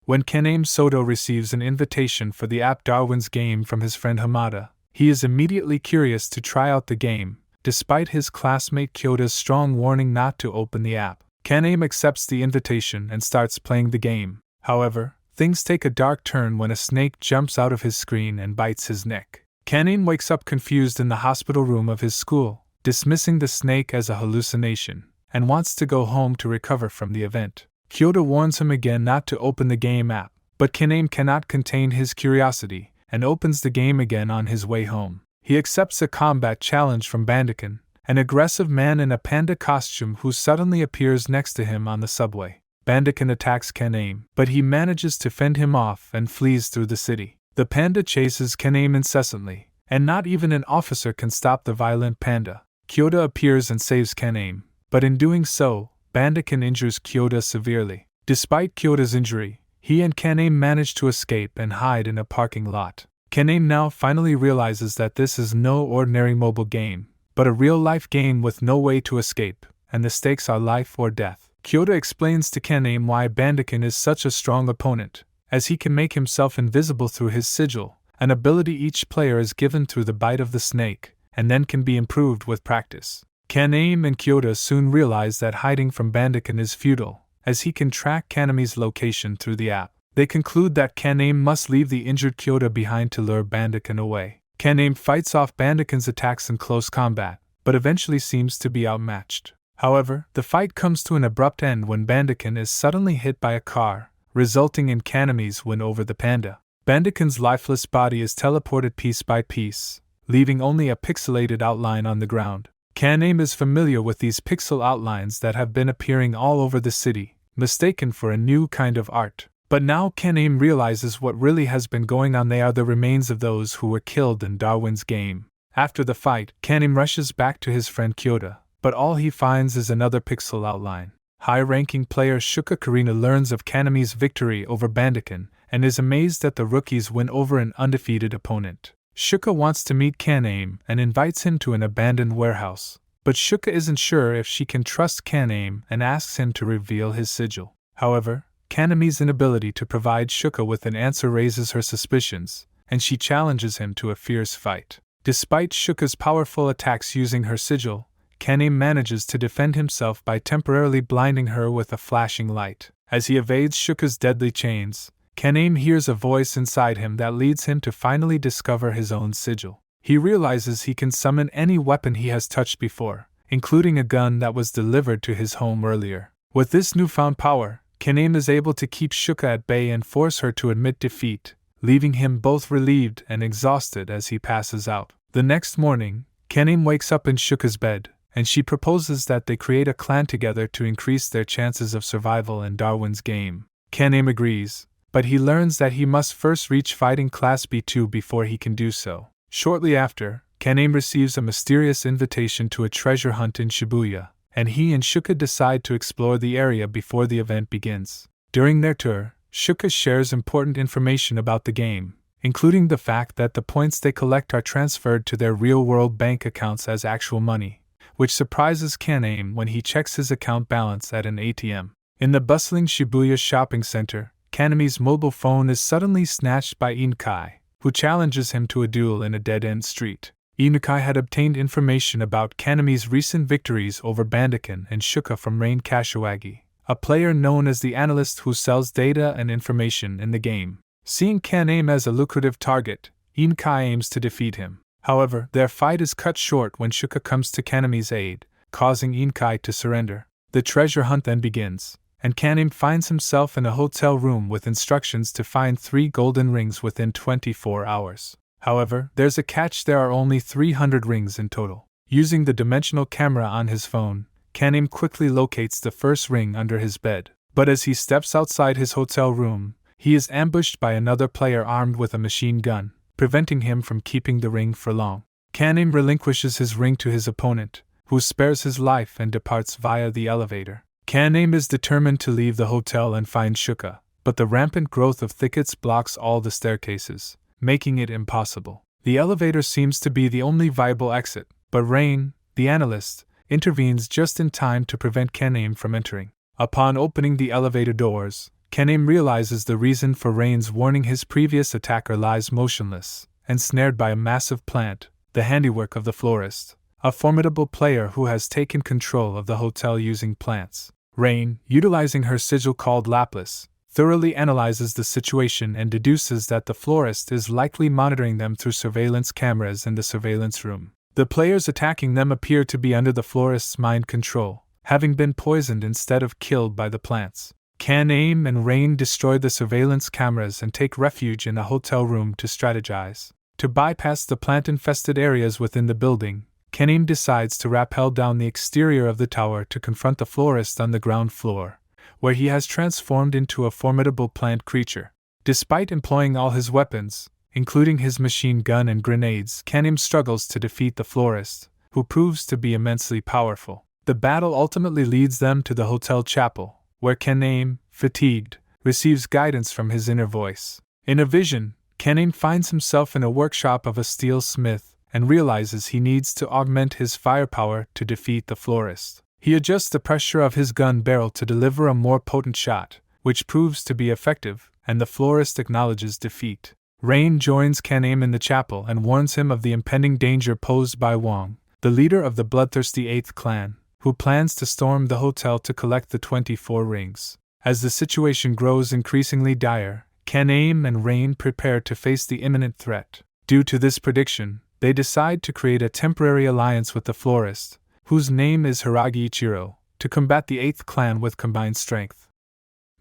When Kaname Soto receives an invitation for the app Darwin's Game from his friend Hamada, he is immediately curious to try out the game, despite his classmate Kyota's strong warning not to open the app. Kaname accepts the invitation and starts playing the game. However, things take a dark turn when a snake jumps out of his screen and bites his neck. Kaname wakes up confused in the hospital room of his school, dismissing the snake as a hallucination, and wants to go home to recover from the event. Kyota warns him again not to open the game app, but Kaname cannot contain his curiosity, and opens the game again on his way home. He accepts a combat challenge from Bandakin, an aggressive man in a panda costume who suddenly appears next to him on the subway. Bandakin attacks Kaname, but he manages to fend him off and flees through the city. The panda chases Kaname incessantly, and not even an officer can stop the violent panda. Kyota appears and saves Kaname, but in doing so, Bandakin injures Kyota severely. Despite Kyota's injury, he and Kaname manage to escape and hide in a parking lot. Kaname now finally realizes that this is no ordinary mobile game, but a real-life game with no way to escape, and the stakes are life or death. Kyota explains to Kaname why Bandakin is such a strong opponent, as he can make himself invisible through his sigil, an ability each player is given through the bite of the snake, and then can be improved with practice. Kaname and Kyota soon realize that hiding from Bandakin is futile, as he can track Kaname's location through the app. They conclude that Kaname must leave the injured Kyota behind to lure Bandakin away. Kaname fights off Bandakin's attacks in close combat, but eventually seems to be outmatched. However, the fight comes to an abrupt end when Bandakin is suddenly hit by a car, resulting in Kaname's win over the panda. Bandakin's lifeless body is teleported piece by piece, leaving only a pixelated outline on the ground. Kaname is familiar with these pixel outlines that have been appearing all over the city, mistaken for a new kind of art. But now Kaname realizes what really has been going on. They are the remains of those who were killed in Darwin's Game. After the fight, Kaname rushes back to his friend Kyota, but all he finds is another pixel outline. High-ranking player Shuka Karina learns of Kaname's victory over Bandakin, and is amazed that the rookies win over an undefeated opponent. Shuka wants to meet Kaname and invites him to an abandoned warehouse, but Shuka isn't sure if she can trust Kaname and asks him to reveal his sigil. However, Kaname's inability to provide Shuka with an answer raises her suspicions, and she challenges him to a fierce fight. Despite Shuka's powerful attacks using her sigil, Kaname manages to defend himself by temporarily blinding her with a flashing light. As he evades Shuka's deadly chains, Kaname hears a voice inside him that leads him to finally discover his own sigil. He realizes he can summon any weapon he has touched before, including a gun that was delivered to his home earlier. With this newfound power, Kaname is able to keep Shuka at bay and force her to admit defeat, leaving him both relieved and exhausted as he passes out. The next morning, Kaname wakes up in Shuka's bed, and she proposes that they create a clan together to increase their chances of survival in Darwin's Game. Kaname agrees, but he learns that he must first reach Fighting Class B2 before he can do so. Shortly after, Kaname receives a mysterious invitation to a treasure hunt in Shibuya, and he and Shuka decide to explore the area before the event begins. During their tour, Shuka shares important information about the game, including the fact that the points they collect are transferred to their real-world bank accounts as actual money, which surprises Kaname when he checks his account balance at an ATM. In the bustling Shibuya shopping center, Kaname's mobile phone is suddenly snatched by Inukai, who challenges him to a duel in a dead-end street. Inukai had obtained information about Kaname's recent victories over Bandakin and Shuka from Rain Kashiwagi, a player known as the analyst who sells data and information in the game. Seeing Kaname as a lucrative target, Inukai aims to defeat him. However, their fight is cut short when Shuka comes to Kaname's aid, causing Inukai to surrender. The treasure hunt then begins, and Kaname finds himself in a hotel room with instructions to find 3 golden rings within 24 hours. However, there's a catch: there are only 300 rings in total. Using the dimensional camera on his phone, Kaname quickly locates the first ring under his bed. But as he steps outside his hotel room, he is ambushed by another player armed with a machine gun, preventing him from keeping the ring for long. Kaname relinquishes his ring to his opponent, who spares his life and departs via the elevator. Kaname is determined to leave the hotel and find Shuka, but the rampant growth of thickets blocks all the staircases, making it impossible. The elevator seems to be the only viable exit, but Rain, the analyst, intervenes just in time to prevent Kaname from entering. Upon opening the elevator doors, Kaname realizes the reason for Rain's warning. His previous attacker lies motionless, ensnared by a massive plant, the handiwork of the florist, a formidable player who has taken control of the hotel using plants. Rain, utilizing her sigil called Lapis, thoroughly analyzes the situation and deduces that the florist is likely monitoring them through surveillance cameras in the surveillance room. The players attacking them appear to be under the florist's mind control, having been poisoned instead of killed by the plants. Kaname and Rain destroy the surveillance cameras and take refuge in a hotel room to strategize. To bypass the plant-infested areas within the building, Kaname decides to rappel down the exterior of the tower to confront the florist on the ground floor, where he has transformed into a formidable plant creature. Despite employing all his weapons, including his machine gun and grenades, Kaname struggles to defeat the florist, who proves to be immensely powerful. The battle ultimately leads them to the hotel chapel, where Kaname, fatigued, receives guidance from his inner voice. In a vision, Kaname finds himself in a workshop of a steel smith and realizes he needs to augment his firepower to defeat the florist. He adjusts the pressure of his gun barrel to deliver a more potent shot, which proves to be effective, and the florist acknowledges defeat. Rain joins Kaname in the chapel and warns him of the impending danger posed by Wang, the leader of the bloodthirsty 8th clan, who plans to storm the hotel to collect the 24 rings. As the situation grows increasingly dire, Kaname and Rain prepare to face the imminent threat. Due to this prediction, they decide to create a temporary alliance with the florist, whose name is Hiragi Ichiro, to combat the 8th clan with combined strength.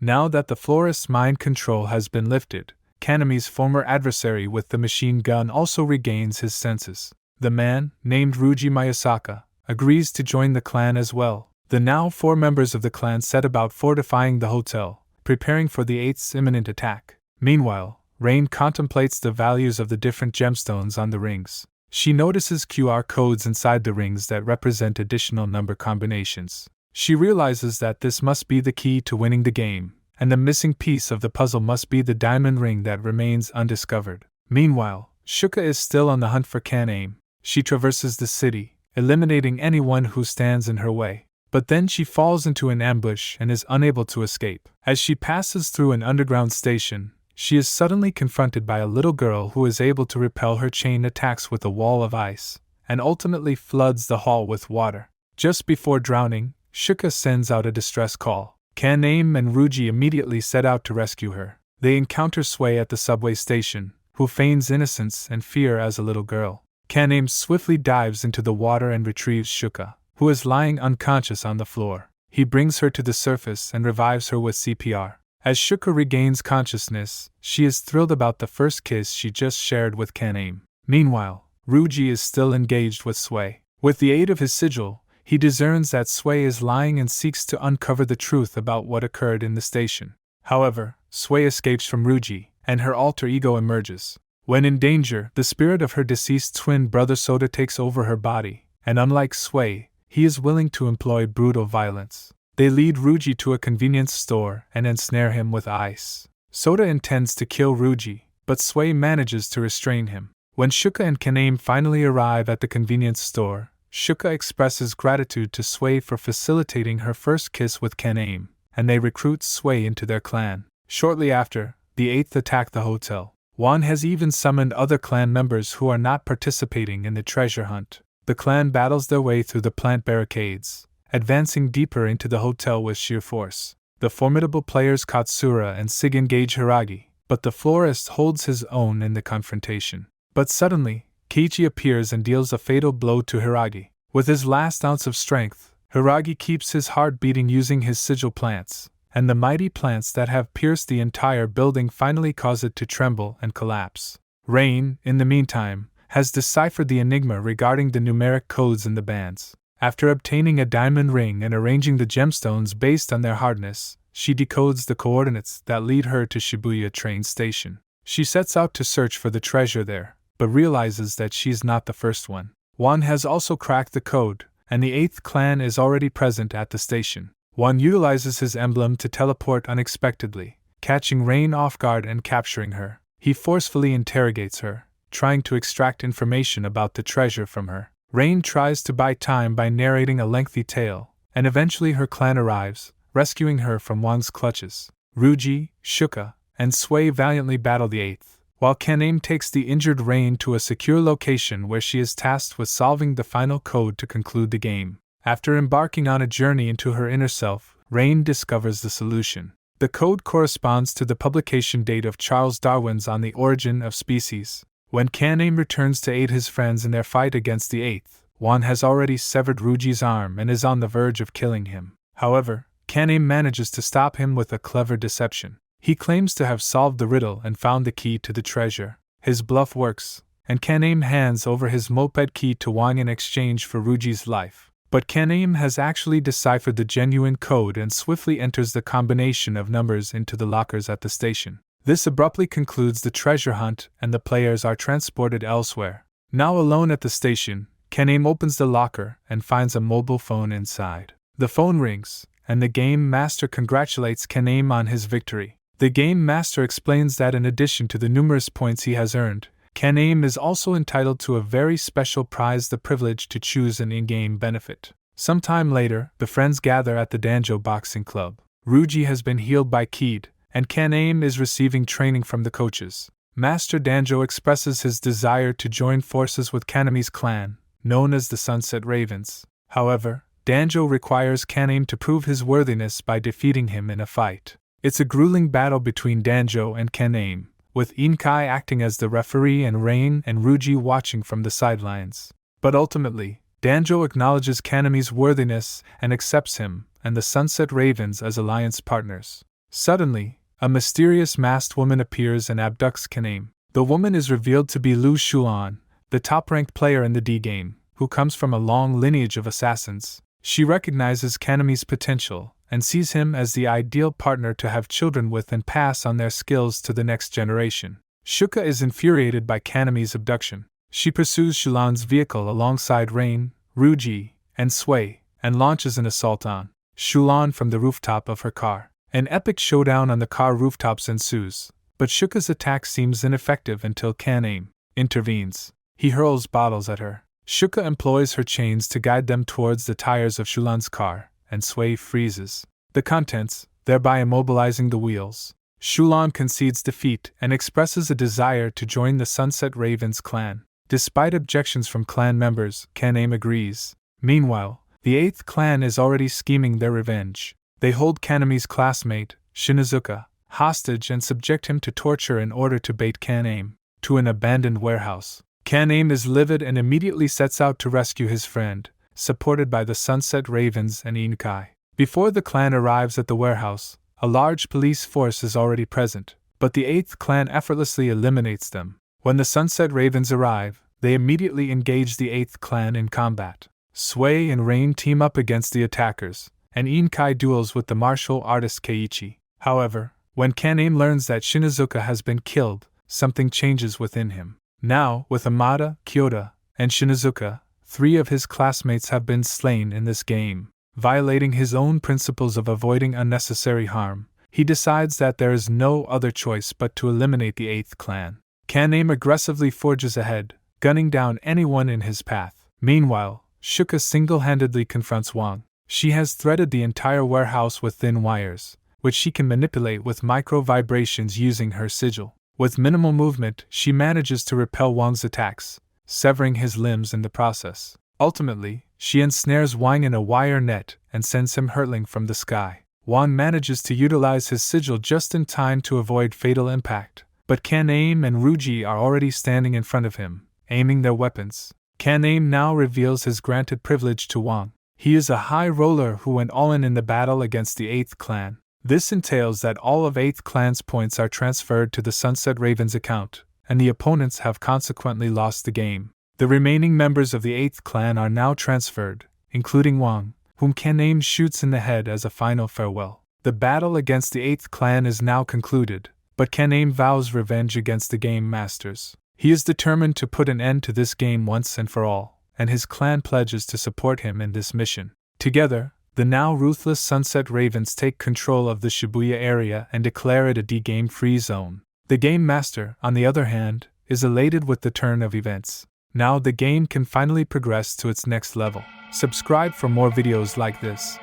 Now that the florist's mind control has been lifted, Kaname's former adversary with the machine gun also regains his senses. The man, named Ruji Mayasaka, agrees to join the clan as well. The now 4 members of the clan set about fortifying the hotel, preparing for the 8th's imminent attack. Meanwhile, Rain contemplates the values of the different gemstones on the rings. She notices QR codes inside the rings that represent additional number combinations. She realizes that this must be the key to winning the game, and the missing piece of the puzzle must be the diamond ring that remains undiscovered. Meanwhile, Shuka is still on the hunt for Kaname. She traverses the city, eliminating anyone who stands in her way. But then she falls into an ambush and is unable to escape. As she passes through an underground station, she is suddenly confronted by a little girl who is able to repel her chain attacks with a wall of ice, and ultimately floods the hall with water. Just before drowning, Shuka sends out a distress call. Kaname and Ruji immediately set out to rescue her. They encounter Sway at the subway station, who feigns innocence and fear as a little girl. Kaname swiftly dives into the water and retrieves Shuka, who is lying unconscious on the floor. He brings her to the surface and revives her with CPR. As Shuka regains consciousness, she is thrilled about the first kiss she just shared with Kaname. Meanwhile, Ruji is still engaged with Sway. With the aid of his sigil, he discerns that Sway is lying and seeks to uncover the truth about what occurred in the station. However, Sway escapes from Ruji, and her alter ego emerges. When in danger, the spirit of her deceased twin brother Soda takes over her body, and unlike Sway, he is willing to employ brutal violence. They lead Ruji to a convenience store and ensnare him with ice. Soda intends to kill Ruji, but Sway manages to restrain him. When Shuka and Kaname finally arrive at the convenience store, Shuka expresses gratitude to Sway for facilitating her first kiss with Kaname, and they recruit Sway into their clan. Shortly after, the 8th attack the hotel. Wan has even summoned other clan members who are not participating in the treasure hunt. The clan battles their way through the plant barricades, advancing deeper into the hotel with sheer force. The formidable players Katsura and Sig engage Hiragi, but the florist holds his own in the confrontation. But suddenly, Keiichi appears and deals a fatal blow to Hiragi. With his last ounce of strength, Hiragi keeps his heart beating using his sigil plants, and the mighty plants that have pierced the entire building finally cause it to tremble and collapse. Rain, in the meantime, has deciphered the enigma regarding the numeric codes in the bands. After obtaining a diamond ring and arranging the gemstones based on their hardness, she decodes the coordinates that lead her to Shibuya train station. She sets out to search for the treasure there, but realizes that she's not the first one. Wan has also cracked the code, and the 8th clan is already present at the station. Wan utilizes his emblem to teleport unexpectedly, catching Rain off guard and capturing her. He forcefully interrogates her, trying to extract information about the treasure from her. Rain tries to buy time by narrating a lengthy tale, and eventually her clan arrives, rescuing her from Wan's clutches. Ruji, Shuka, and Sway valiantly battle the 8th, while Kaname takes the injured Rain to a secure location where she is tasked with solving the final code to conclude the game. After embarking on a journey into her inner self, Rain discovers the solution. The code corresponds to the publication date of Charles Darwin's On the Origin of Species. When Kaname returns to aid his friends in their fight against the 8th, Wan has already severed Ruji's arm and is on the verge of killing him. However, Kaname manages to stop him with a clever deception. He claims to have solved the riddle and found the key to the treasure. His bluff works, and Kaname hands over his moped key to Wang in exchange for Ruji's life. But Kaname has actually deciphered the genuine code and swiftly enters the combination of numbers into the lockers at the station. This abruptly concludes the treasure hunt and the players are transported elsewhere. Now alone at the station, Kaname opens the locker and finds a mobile phone inside. The phone rings, and the game master congratulates Kaname on his victory. The game master explains that in addition to the numerous points he has earned, Kaname is also entitled to a very special prize, the privilege to choose an in-game benefit. Sometime later, the friends gather at the Danjo Boxing Club. Ruji has been healed by Kid, and Kaname is receiving training from the coaches. Master Danjo expresses his desire to join forces with Kaname's clan, known as the Sunset Ravens. However, Danjo requires Kaname to prove his worthiness by defeating him in a fight. It's a grueling battle between Danjo and Kaname, with Inkai acting as the referee and Rain and Ruji watching from the sidelines. But ultimately, Danjo acknowledges Kaname's worthiness and accepts him and the Sunset Ravens as alliance partners. Suddenly, a mysterious masked woman appears and abducts Kaname. The woman is revealed to be Lu Shuan, the top-ranked player in the D-game, who comes from a long lineage of assassins. She recognizes Kaname's potential and sees him as the ideal partner to have children with and pass on their skills to the next generation. Shuka is infuriated by Kaname's abduction. She pursues Shulan's vehicle alongside Rain, Ruji, and Sway, and launches an assault on Shulan from the rooftop of her car. An epic showdown on the car rooftops ensues, but Shuka's attack seems ineffective until Kaname intervenes. He hurls bottles at her. Shuka employs her chains to guide them towards the tires of Shulan's car, and Sway freezes the contents, thereby immobilizing the wheels. Shulan concedes defeat and expresses a desire to join the Sunset Ravens clan. Despite objections from clan members, Kaname agrees. Meanwhile, the 8th clan is already scheming their revenge. They hold Kaname's classmate, Shinazuka, hostage and subject him to torture in order to bait Kaname to an abandoned warehouse. Kaname is livid and immediately sets out to rescue his friend, supported by the Sunset Ravens and Inkai. Before the clan arrives at the warehouse, a large police force is already present, but the 8th clan effortlessly eliminates them. When the Sunset Ravens arrive, they immediately engage the 8th clan in combat. Sway and Rain team up against the attackers, and Inkai duels with the martial artist Keiichi. However, when Kaname learns that Shinazuka has been killed, something changes within him. Now, with Amada, Kyoda, and Shinazuka, 3 of his classmates have been slain in this game. Violating his own principles of avoiding unnecessary harm, he decides that there is no other choice but to eliminate the 8th clan. Kaname aggressively forges ahead, gunning down anyone in his path. Meanwhile, Shuka single-handedly confronts Wang. She has threaded the entire warehouse with thin wires, which she can manipulate with micro-vibrations using her sigil. With minimal movement, she manages to repel Wang's attacks, severing his limbs in the process. Ultimately, she ensnares Wang in a wire net and sends him hurtling from the sky. Wang manages to utilize his sigil just in time to avoid fatal impact, but Kaname and Ruji are already standing in front of him, aiming their weapons. Kaname now reveals his granted privilege to Wang. He is a high roller who went all in the battle against the 8th clan. This entails that all of 8th clan's points are transferred to the Sunset Ravens account, and the opponents have consequently lost the game. The remaining members of the 8th clan are now transferred, including Wang, whom Kaname shoots in the head as a final farewell. The battle against the 8th clan is now concluded, but Kaname vows revenge against the game masters. He is determined to put an end to this game once and for all, and his clan pledges to support him in this mission. Together, the now ruthless Sunset Ravens take control of the Shibuya area and declare it a D-game-free zone. The Game Master, on the other hand, is elated with the turn of events. Now the game can finally progress to its next level. Subscribe for more videos like this.